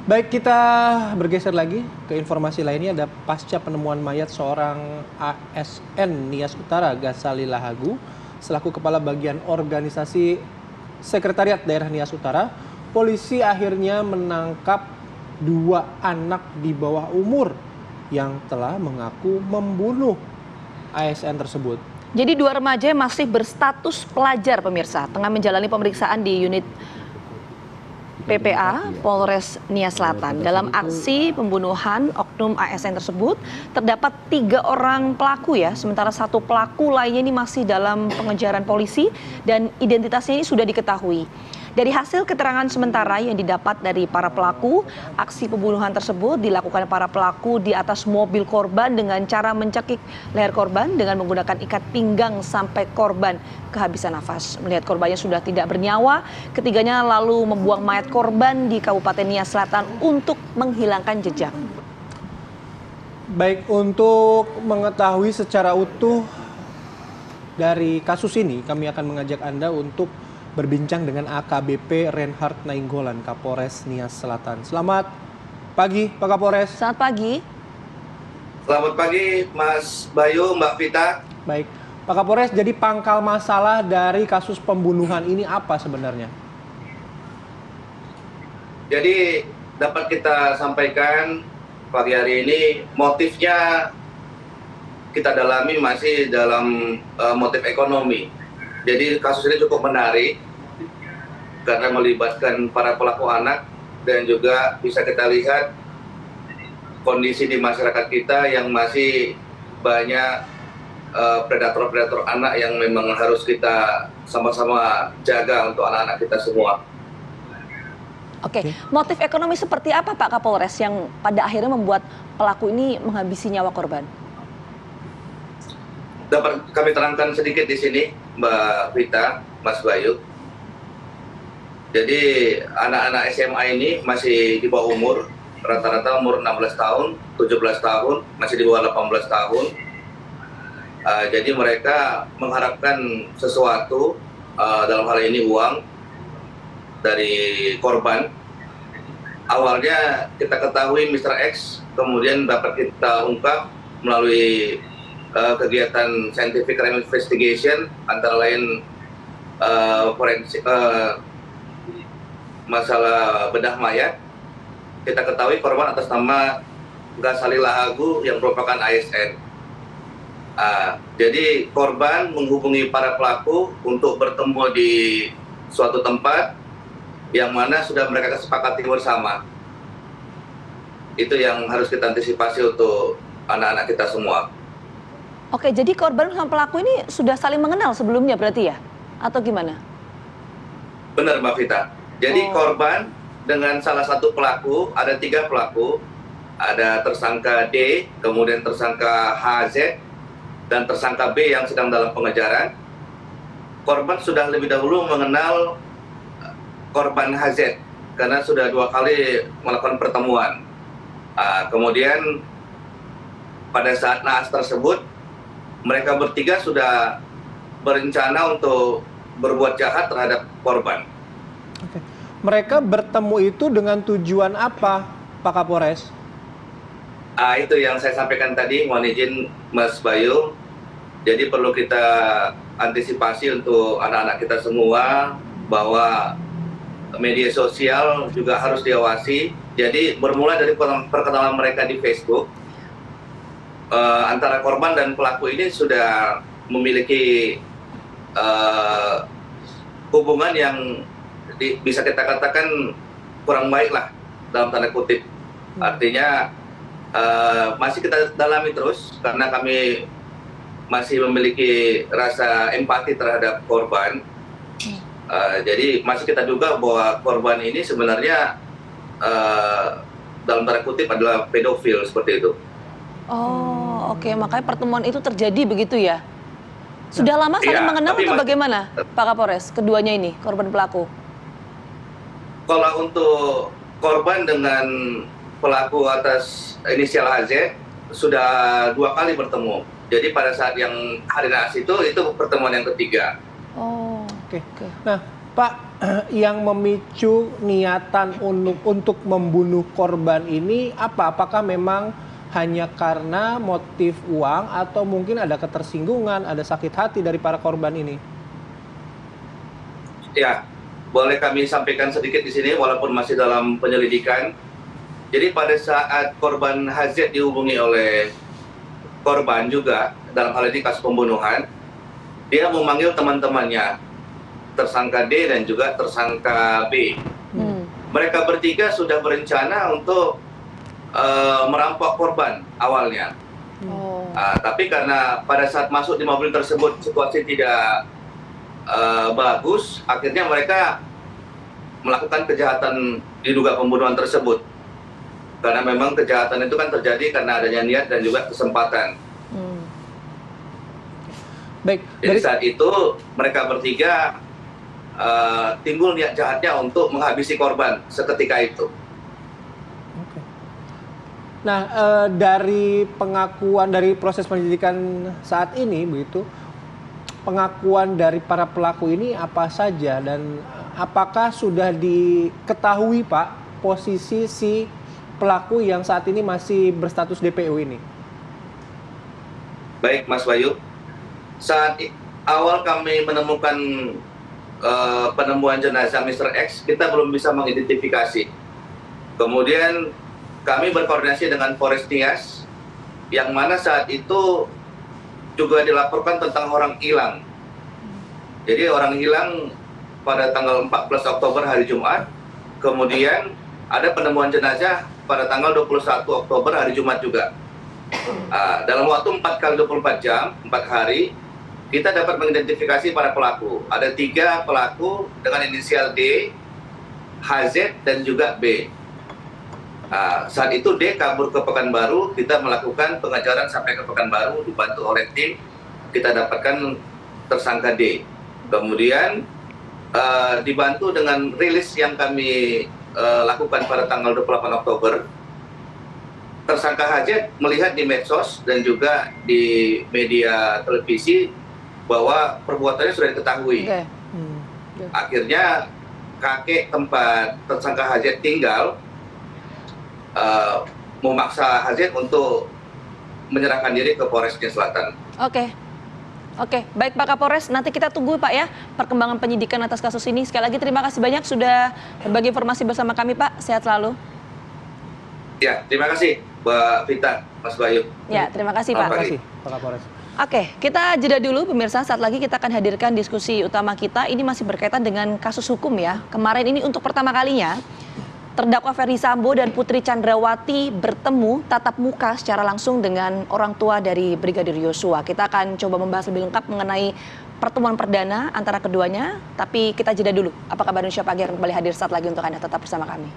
Baik, kita bergeser lagi ke informasi lainnya. Ada pasca penemuan mayat seorang ASN Nias Utara Ghazali Lahagu selaku Kepala Bagian Organisasi Sekretariat Daerah Nias Utara, polisi akhirnya menangkap 2 anak di bawah umur yang telah mengaku membunuh ASN tersebut. Jadi 2 remaja masih berstatus pelajar, pemirsa, tengah menjalani pemeriksaan di unit PPA Polres Nias Selatan. Dalam aksi pembunuhan oknum ASN tersebut terdapat 3 orang pelaku ya, sementara 1 pelaku lainnya ini masih dalam pengejaran polisi dan identitasnya ini sudah diketahui. Dari hasil keterangan sementara yang didapat dari para pelaku, aksi pembunuhan tersebut dilakukan para pelaku di atas mobil korban dengan cara mencekik leher korban dengan menggunakan ikat pinggang sampai korban kehabisan nafas. Melihat korbannya sudah tidak bernyawa, ketiganya lalu membuang mayat korban di Kabupaten Nias Selatan untuk menghilangkan jejak. Baik, untuk mengetahui secara utuh dari kasus ini, kami akan mengajak Anda untuk berbincang dengan AKBP Reinhard Nainggolan, Kapolres Nias Selatan. Selamat pagi, Pak Kapolres. Selamat pagi. Selamat pagi, Mas Bayu, Mbak Vita. Baik, Pak Kapolres, jadi pangkal masalah dari kasus pembunuhan ini apa sebenarnya? Jadi dapat kita sampaikan pagi hari ini, motifnya kita dalami masih dalam motif ekonomi. Jadi kasus ini cukup menarik karena melibatkan para pelaku anak dan juga bisa kita lihat kondisi di masyarakat kita yang masih banyak predator-predator anak yang memang harus kita sama-sama jaga untuk anak-anak kita semua. Oke, motif ekonomi seperti apa Pak Kapolres yang pada akhirnya membuat pelaku ini menghabisi nyawa korban? Dapat kami terangkan sedikit di sini, Mbak Vita, Mas Bayu. Jadi anak-anak SMA ini masih di bawah umur, rata-rata umur 16 tahun, 17 tahun, masih di bawah 18 tahun. Jadi mereka mengharapkan sesuatu, dalam hal ini uang, dari korban. Awalnya kita ketahui Mr. X, kemudian dapat kita ungkap melalui kegiatan scientific crime investigation, antara lain forensik, masalah bedah mayat. Kita ketahui korban atas nama Ghazali Lahagu yang merupakan ASN. Jadi korban menghubungi para pelaku untuk bertemu di suatu tempat yang mana sudah mereka kesepakati bersama. Itu yang harus kita antisipasi untuk anak-anak kita semua. Oke, jadi korban sama pelaku ini sudah saling mengenal sebelumnya berarti ya? Atau gimana? Benar, Mbak Vita. Jadi korban dengan salah satu pelaku, ada 3 pelaku. Ada tersangka D, kemudian tersangka HZ, dan tersangka B yang sedang dalam pengejaran. Korban sudah lebih dahulu mengenal korban HZ, karena sudah 2 kali melakukan pertemuan. Kemudian pada saat naas tersebut, mereka bertiga sudah berencana untuk berbuat jahat terhadap korban. Oke. Mereka bertemu itu dengan tujuan apa, Pak Kapolres? Itu yang saya sampaikan tadi, mohon izin Mas Bayu. Jadi perlu kita antisipasi untuk anak-anak kita semua bahwa media sosial juga harus diawasi. Jadi bermula dari perkenalan mereka di Facebook. Antara korban dan pelaku ini sudah memiliki hubungan yang bisa kita katakan kurang baik lah, dalam tanda kutip. Artinya masih kita dalami terus karena kami masih memiliki rasa empati terhadap korban. Jadi masih kita duga bahwa korban ini sebenarnya dalam tanda kutip adalah pedofil seperti itu. Oh, oke. Makanya pertemuan itu terjadi begitu ya? Sudah lama saling mengenal atau bagaimana, Pak Kapolres? Keduanya ini, korban pelaku. Kalau untuk korban dengan pelaku atas inisial HZ sudah 2 kali bertemu. Jadi pada saat yang hari naas itu pertemuan yang ketiga. Oh, oke. Nah, Pak, yang memicu niatan untuk membunuh korban ini apa? Apakah memang hanya karena motif uang atau mungkin ada ketersinggungan, ada sakit hati dari para korban ini? Ya, boleh kami sampaikan sedikit di sini walaupun masih dalam penyelidikan. Jadi pada saat korban HZ dihubungi oleh korban juga dalam hal ini kasus pembunuhan, dia memanggil teman-temannya, tersangka D dan juga tersangka B. Mereka bertiga sudah berencana untuk merampok korban awalnya. Tapi karena pada saat masuk di mobil tersebut situasi tidak bagus, akhirnya mereka melakukan kejahatan diduga pembunuhan tersebut. Karena memang kejahatan itu kan terjadi karena adanya niat dan juga kesempatan. Baik. Jadi saat itu mereka bertiga timbul niat jahatnya untuk menghabisi korban seketika itu. Nah, dari pengakuan dari proses penyelidikan saat ini begitu, pengakuan dari para pelaku ini apa saja dan apakah sudah diketahui Pak posisi si pelaku yang saat ini masih berstatus DPO ini? Baik Mas Bayu, saat awal kami menemukan penemuan jenazah Mr. X, kita belum bisa mengidentifikasi. Kemudian kami berkoordinasi dengan Polres Nias, yang mana saat itu juga dilaporkan tentang orang hilang. Jadi orang hilang pada tanggal 14 Oktober hari Jumat, kemudian ada penemuan jenazah pada tanggal 21 Oktober hari Jumat juga. Dalam waktu 4 kali 24 jam, 4 hari, kita dapat mengidentifikasi para pelaku. Ada 3 pelaku dengan inisial D, HZ, dan juga B. Saat itu D kabur ke Pekanbaru, kita melakukan pengejaran sampai ke Pekanbaru, dibantu oleh tim, kita dapatkan tersangka D. Kemudian dibantu dengan rilis yang kami lakukan pada tanggal 28 Oktober, tersangka HZ melihat di medsos dan juga di media televisi bahwa perbuatannya sudah diketahui. Akhirnya kakek tempat tersangka HZ tinggal memaksa HZ untuk menyerahkan diri ke Polres Nias Selatan. Oke, baik Pak Kapolres, nanti kita tunggu Pak ya perkembangan penyidikan atas kasus ini. Sekali lagi terima kasih banyak sudah berbagi informasi bersama kami Pak, sehat selalu. Ya, terima kasih Mbak Vita, Mas Bayu. Ya, terima kasih Pak. Terima kasih Pak Kapolres. Oke, kita jeda dulu pemirsa, saat lagi kita akan hadirkan diskusi utama kita. Ini masih berkaitan dengan kasus hukum ya. Kemarin ini untuk pertama kalinya terdakwa Ferdy Sambo dan Putri Chandrawati bertemu tatap muka secara langsung dengan orang tua dari Brigadir Yosua. Kita akan coba membahas lebih lengkap mengenai pertemuan perdana antara keduanya. Tapi kita jeda dulu. Apa kabar Indonesia Pagi akan kembali hadir saat lagi untuk Anda, tetap bersama kami.